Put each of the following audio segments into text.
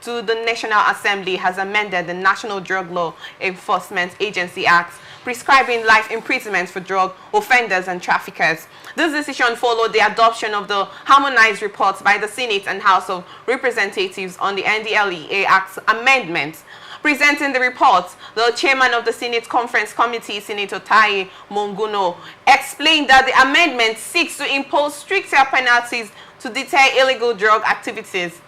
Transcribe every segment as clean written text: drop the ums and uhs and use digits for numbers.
to the National Assembly has amended the National Drug Law Enforcement Agency Act, prescribing life imprisonment for drug offenders and traffickers. This decision followed the adoption of the harmonized reports by the Senate and House of Representatives on the NDLEA Act's amendments. Presenting the report, the chairman of the Senate Conference Committee, Senator Taye Monguno, explained that the amendment seeks to impose stricter penalties to deter illegal drug activities.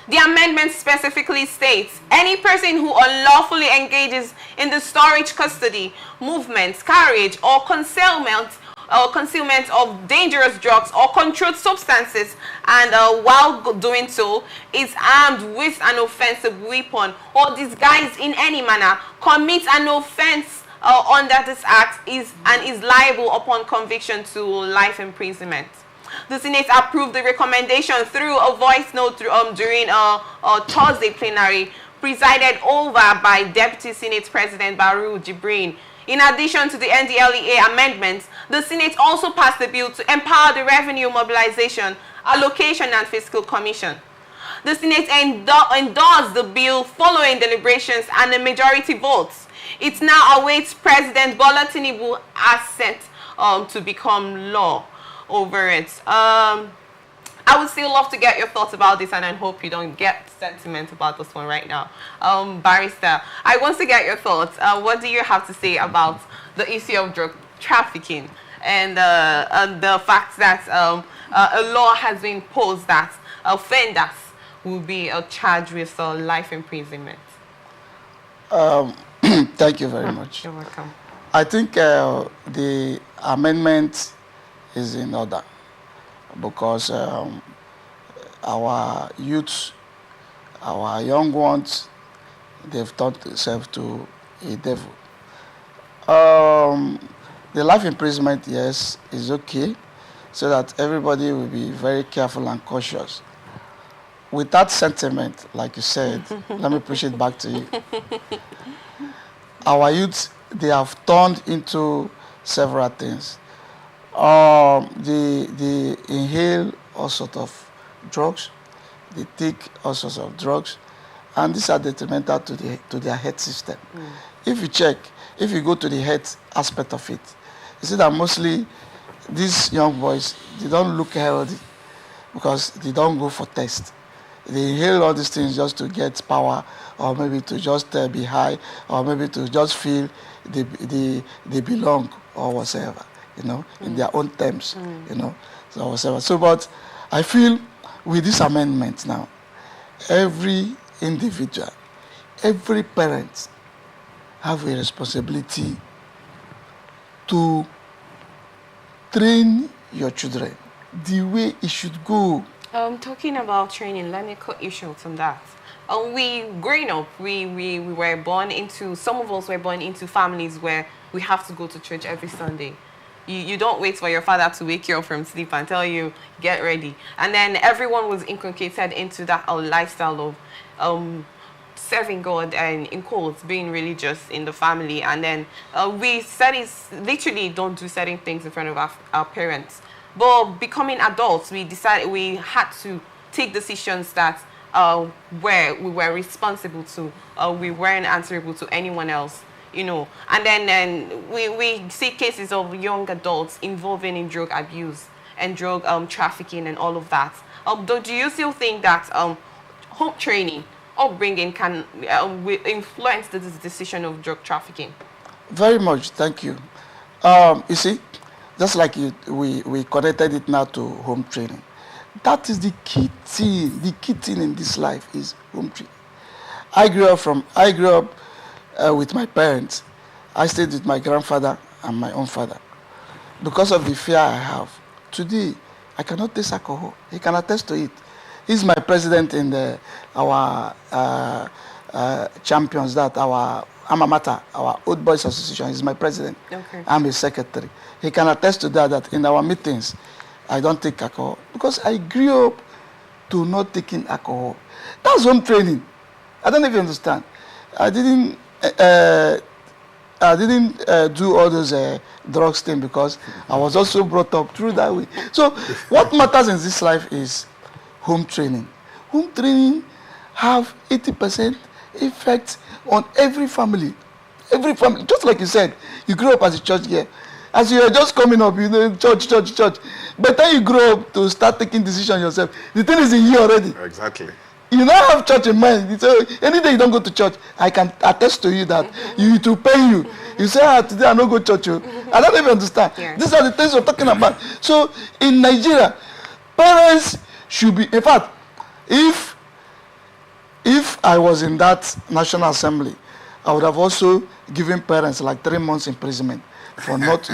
The amendment specifically states any person who unlawfully engages in the storage, custody, movement, carriage, or concealment of dangerous drugs or controlled substances, and while doing so is armed with an offensive weapon or disguised in any manner, commits an offense under this act is liable upon conviction to life imprisonment. The Senate approved the recommendation through a voice note during a Thursday plenary presided over by Deputy Senate President Baru Jibrin. In addition to the NDLEA amendments, the Senate also passed the bill to empower the Revenue Mobilization, Allocation and Fiscal Commission. The Senate endorsed the bill following deliberations and a majority votes. It now awaits President Bola Tinubu's assent to become law over it. I would still love to get your thoughts about this, and I hope you don't get sentiment about this one right now. Barrister, I want to get your thoughts. What do you have to say about the issue of drug trafficking and the fact that a law has been imposed that offenders will be charged with life imprisonment? Thank you very much. You're welcome. I think the amendment is in order, because our youth, our young ones, they've turned themselves to a devil. The life imprisonment, yes, is okay, so that everybody will be very careful and cautious. With that sentiment, like you said, let me push it back to you. Our youth, they have turned into several things. They inhale all sorts of drugs, they take all sorts of drugs, and these are detrimental to their health system. If you check, if you go to the health aspect of it, you see that mostly these young boys, they don't look healthy because they don't go for tests. They inhale all these things just to get power, or maybe to just be high, or maybe to just feel they belong or whatever, in their own terms, so whatever. So, but I feel with this amendment now, every individual, every parent have a responsibility to train your children the way it should go. Talking about training, let me cut you short on that. Growing up, we were born into, some of us were born into families where we have to go to church every Sunday. You don't wait for your father to wake you up from sleep and tell you, get ready. And then everyone was inculcated into that lifestyle of serving God and, in quotes, being religious in the family. And then we literally don't do certain things in front of our parents. But becoming adults, we decided we had to take decisions that we were responsible to. We weren't answerable to anyone else, And then we see cases of young adults involving in drug abuse and drug trafficking and all of that. Do you still think that home training, upbringing can influence the decision of drug trafficking? Very much, thank you. You see, just like we connected it now to home training. That is the key thing. The key thing in this life is home training. I grew up with my parents. I stayed with my grandfather and my own father. Because of the fear I have, today I cannot taste alcohol. He can attest to it. He's my president in our champions, that our alma mater, our Old Boys Association. He's my president. Okay. I'm his secretary. He can attest to that in our meetings, I don't take alcohol. Because I grew up to not taking alcohol. That's home training. I don't even understand. I didn't do all those drugs things because I was also brought up through that way. So what matters in this life is home training. Home training have 80% effect on every family. Every family, just like you said, you grew up as a church girl. As you are just coming up, you know, church. By the time you grow up to start taking decisions yourself, the thing is in you already. Exactly. You now have church in mind. So any day you don't go to church, I can attest to you that it will pay you. You say, today I don't go to church. I don't even understand. Yeah. These are the things we're talking about. So in Nigeria, parents should be, in fact, if I was in that National Assembly, I would have also given parents like 3 months imprisonment for not,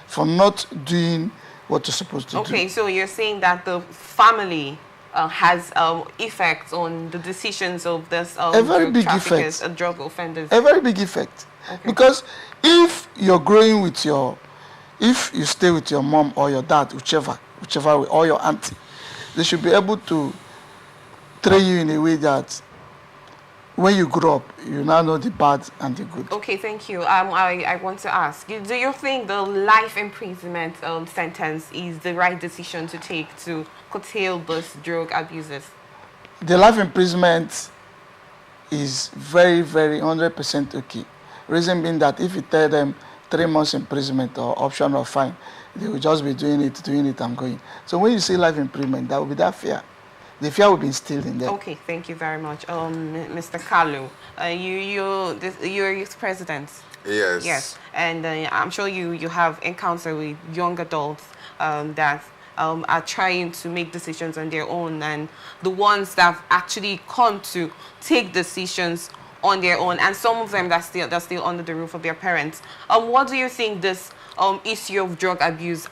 for not doing what you're supposed to do. Okay, so you're saying that the family has effects on the decisions of this a very big effect. Drug offenders. A very big effect. Okay. Because if you're growing with if you stay with your mom or your dad, whichever or your auntie, they should be able to train you in a way that when you grow up, you now know the bad and the good. Okay, thank you. I want to ask, do you think the life imprisonment sentence is the right decision to take to curtail those drug abusers? The life imprisonment is very, very 100% okay. Reason being that if you tell them 3 months imprisonment or option of fine, they will just be doing it, and going. So when you say life imprisonment, that will be that fear. The fear will be instilled in them. Okay, thank you very much. Mr. Kalu, you're youth president. Yes. Yes, and I'm sure you have encountered with young adults that are trying to make decisions on their own, and the ones that have actually come to take decisions on their own, and some of them that's still under the roof of their parents. What do you think this issue of drug abuse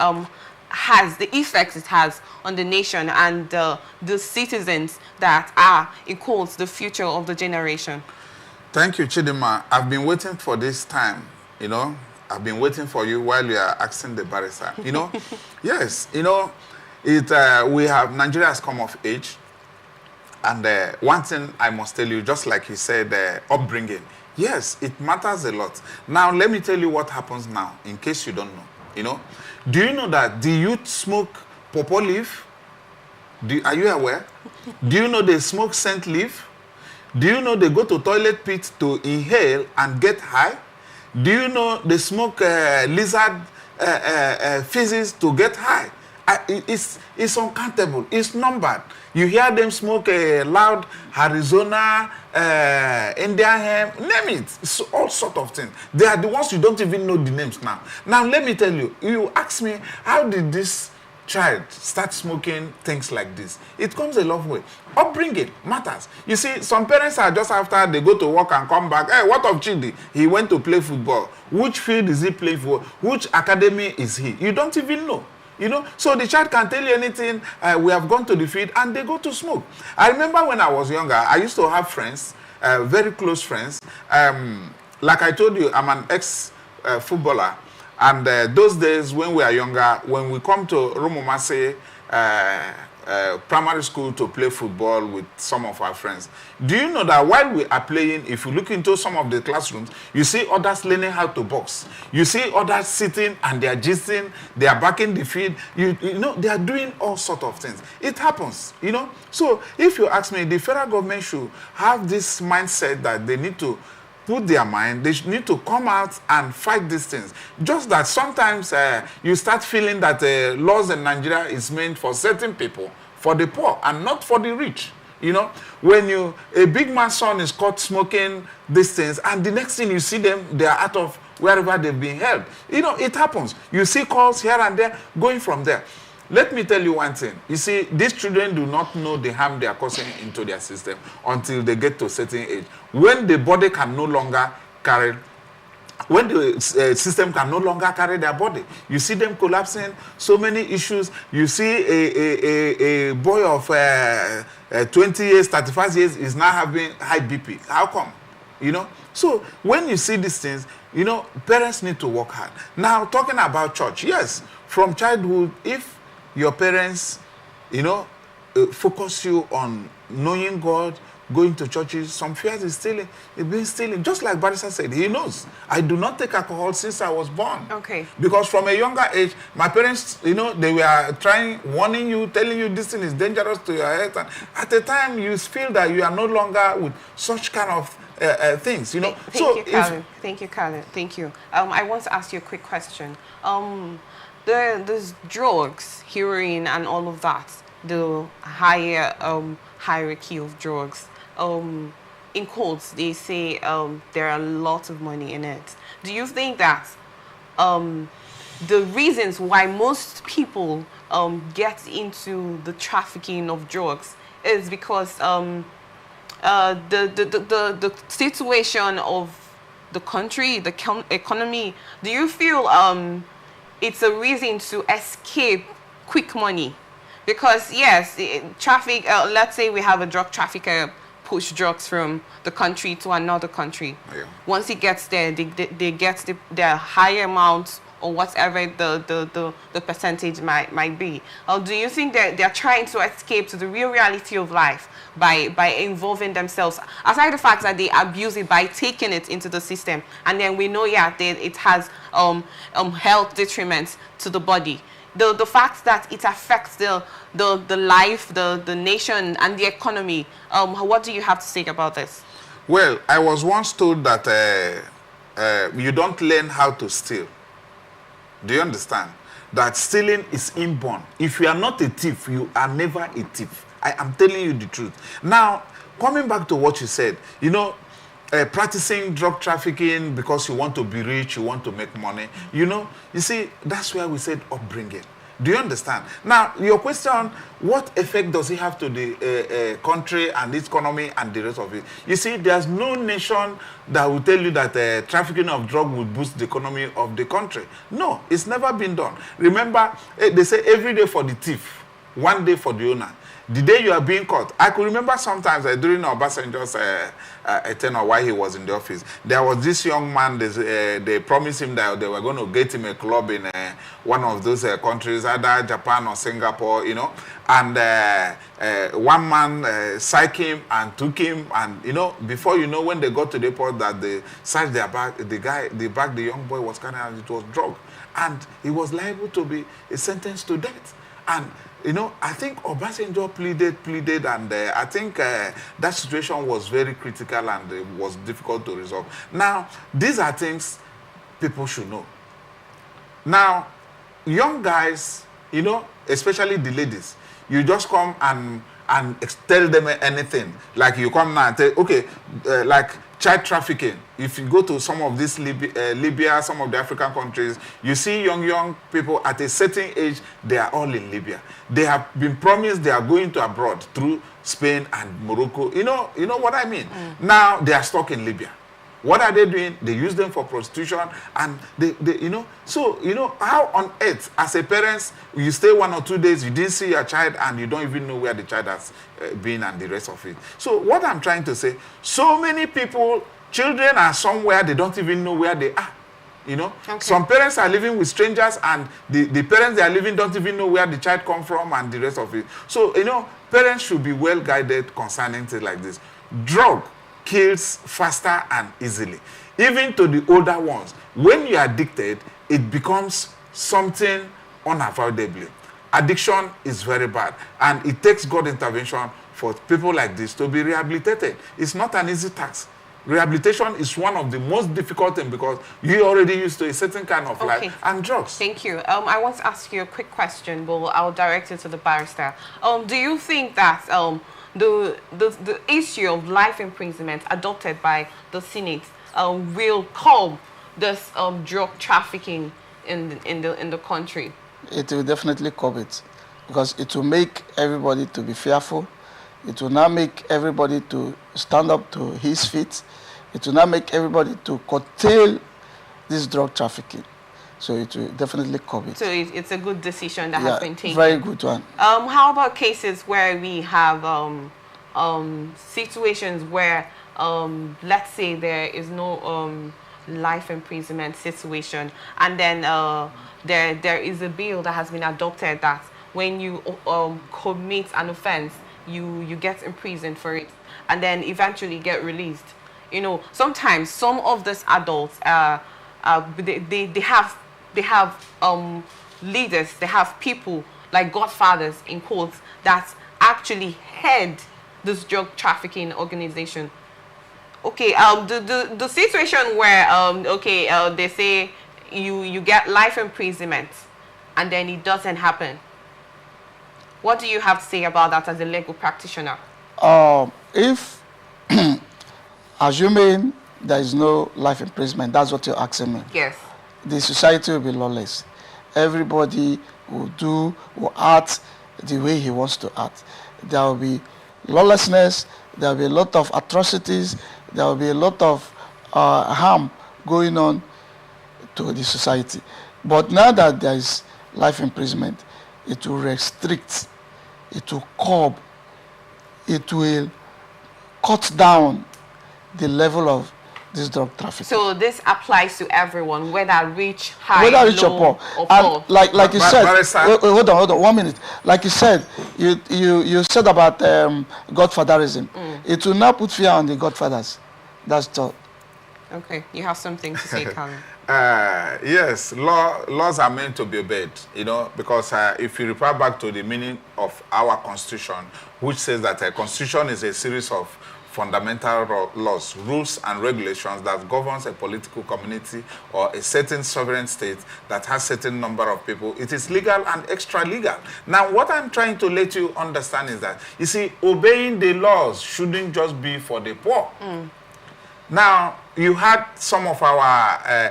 has, the effects it has on the nation and the citizens that are, in quotes, the future of the generation? Thank you, Chidima. I've been waiting for this time, you know. I've been waiting for you while you are asking the barrister, you know. Yes, you know, Nigeria has come of age. And one thing I must tell you, just like you said, upbringing. Yes, it matters a lot. Now, let me tell you what happens now, in case you don't know, you know. Do you know that the youth smoke pawpaw leaf? Are you aware? Do you know they smoke scent leaf? Do you know they go to toilet pit to inhale and get high? Do you know they smoke lizard feces to get high? It's uncountable. It's numbered. You hear them smoke loud Arizona, Indian hemp, name it. It's all sort of things. They are the ones you don't even know the names now. Now, let me tell you, you ask me, how did this child start smoking things like this? It comes a long way. Upbringing matters. You see, some parents are just after they go to work and come back. Hey, what of Chidi? He went to play football. Which field is he playing for? Which academy is he? You don't even know. You know, so the child can tell you anything. We have gone to the field and they go to smoke. I remember when I was younger, I used to have friends, very close friends. Like I told you, I'm an ex-footballer. And those days when we are younger, when we come to Romomase primary school to play football with some of our friends, do you know that while we are playing, if you look into some of the classrooms, you see others learning how to box. You see others sitting and they are gisting, they are backing the field. You know, they are doing all sorts of things. It happens, you know. So if you ask me, the federal government should have this mindset that they need to put their mind, they need to come out and fight these things. Just that sometimes you start feeling that laws in Nigeria is meant for certain people, for the poor, and not for the rich. You know, when a big man's son is caught smoking these things, and the next thing you see them, they are out of wherever they've been held. You know, it happens. You see calls here and there going from there. Let me tell you one thing. You see, these children do not know the harm they are causing into their system until they get to a certain age. When the body can no longer carry, when the system can no longer carry their body, you see them collapsing, so many issues. You see a boy of 20 years, 35 years is now having high BP. How come? You know? So when you see these things, you know, parents need to work hard. Now, talking about church, yes, from childhood, if your parents, you know, focus you on knowing God, going to churches. Some fears is stealing. He's been stealing. Just like Barrister said, he knows. I do not take alcohol since I was born. Okay. Because from a younger age, my parents, you know, they were warning you, telling you this thing is dangerous to your health. And at the time, you feel that you are no longer with such kind of things, you know. Thank you, Carlin. Thank you. I want to ask you a quick question. There's drugs, heroin, and all of that. The higher hierarchy of drugs. In quotes, they say there are lots of money in it. Do you think that the reasons why most people get into the trafficking of drugs is because the situation of the country, the economy? Do you feel it's a reason to escape quick money? Because yes, let's say we have a drug trafficker push drugs from the country to another country. Yeah. Once he gets there, they get the higher amount or whatever the percentage might be. Or do you think that they're trying to escape to the real reality of life by involving themselves, aside the fact that they abuse it by taking it into the system, and then we know, yeah, it has health detriments to the body. The fact that it affects the life, the nation, and the economy. What do you have to say about this? Well, I was once told that you don't learn how to steal. Do you understand? That stealing is inborn. If you are not a thief, you are never a thief. I am telling you the truth. Now, coming back to what you said, you know, practicing drug trafficking because you want to be rich, you want to make money, you know, you see, that's where we said upbringing. Do you understand? Now, your question, what effect does it have to the country and its economy and the rest of it? You see, there's no nation that will tell you that trafficking of drugs will boost the economy of the country. No, it's never been done. Remember, they say every day for the thief, one day for the owner. The day you are being caught, I could remember sometimes during Obasanjo's tenure while he was in the office, there was this young man, they promised him that they were going to get him a club in one of those countries, either Japan or Singapore, you know, and one man psyched him and took him, and, you know, before you know, when they got to the airport, that they searched their bag, the bag the young boy was carrying, it was drug, and he was liable to be sentenced to death. And you know, I think Obasanjo pleaded, and I think that situation was very critical and it was difficult to resolve. Now, these are things people should know. Now, young guys, you know, especially the ladies, you just come and tell them anything. Like you come now and tell, okay, like child trafficking. If you go to some of these Libya, some of the African countries, you see young people at a certain age, they are all in Libya. They have been promised they are going to abroad through Spain and Morocco. You know what I mean? Now they are stuck in Libya. What are they doing? They use them for prostitution, and they you know. So, you know, how on earth, as a parent, you stay 1 or 2 days, you didn't see your child, and you don't even know where the child has been and the rest of it. So what I'm trying to say, so many people, children are somewhere, they don't even know where they are. You know, okay. Some parents are living with strangers, and the parents they are living don't even know where the child come from and the rest of it. So, you know, parents should be well guided concerning things like this. Drug kills faster and easily. Even to the older ones, when you are addicted, it becomes something unavoidably. Addiction is very bad, and it takes God intervention for people like this to be rehabilitated. It's not an easy task. Rehabilitation is one of the most difficult things because you're already used to a certain kind of life and drugs. Thank you. I want to ask you a quick question, but I'll direct it to the barrister. Do you think that the issue of life imprisonment adopted by the Senate will curb this drug trafficking in the country? It will definitely curb it, because it will make everybody to be fearful. It will now make everybody to stand up to his feet. It will now make everybody to curtail this drug trafficking. So it will definitely curb it. So it's a good decision that has been taken. Very good one. How about cases where we have situations where, let's say there is no life imprisonment situation, and then there is a bill that has been adopted that when you commit an offense, you get imprisoned for it, and then eventually get released. You know, sometimes some of these adults, they have leaders, they have people like godfathers in quotes that actually head this drug trafficking organization. Okay, the situation where they say you get life imprisonment and then it doesn't happen. What do you have to say about that as a legal practitioner? If assuming there is no life imprisonment, that's what you're asking me. Yes. The society will be lawless. Everybody will act the way he wants to act. There will be lawlessness, there will be a lot of atrocities, there will be a lot of harm going on to the society. But now that there is life imprisonment, it will restrict, it will curb, it will cut down the level of this drug trafficking. So this applies to everyone, whether rich, high, whether rich low, or poor. And like you said, wait, hold on, 1 minute. Like you said, you said about godfatherism. It will now put fear on the godfathers. That's all. Okay, you have something to say, Karen. Yes, laws are meant to be obeyed, you know, because if you refer back to the meaning of our constitution, which says that a constitution is a series of fundamental laws, rules, and regulations that governs a political community or a certain sovereign state that has certain number of people. It is legal and extra-legal. Now, what I'm trying to let you understand is that, you see, obeying the laws shouldn't just be for the poor. Now, you had some of our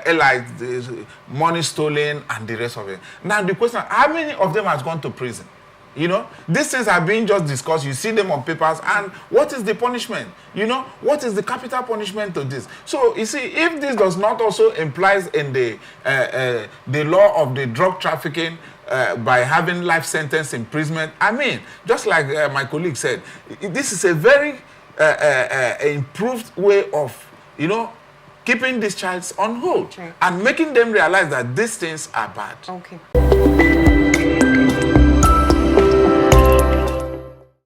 allies, money stolen and the rest of it. Now, the question, how many of them has gone to prison? You know, these things are being just discussed. You see them on papers. And what is the punishment? You know, what is the capital punishment to this? So, you see, if this does not also implies in the law of the drug trafficking by having life sentence imprisonment, I mean, just like my colleague said, this is a very improved way of, you know, keeping these childs on hold and making them realize that these things are bad. Okay.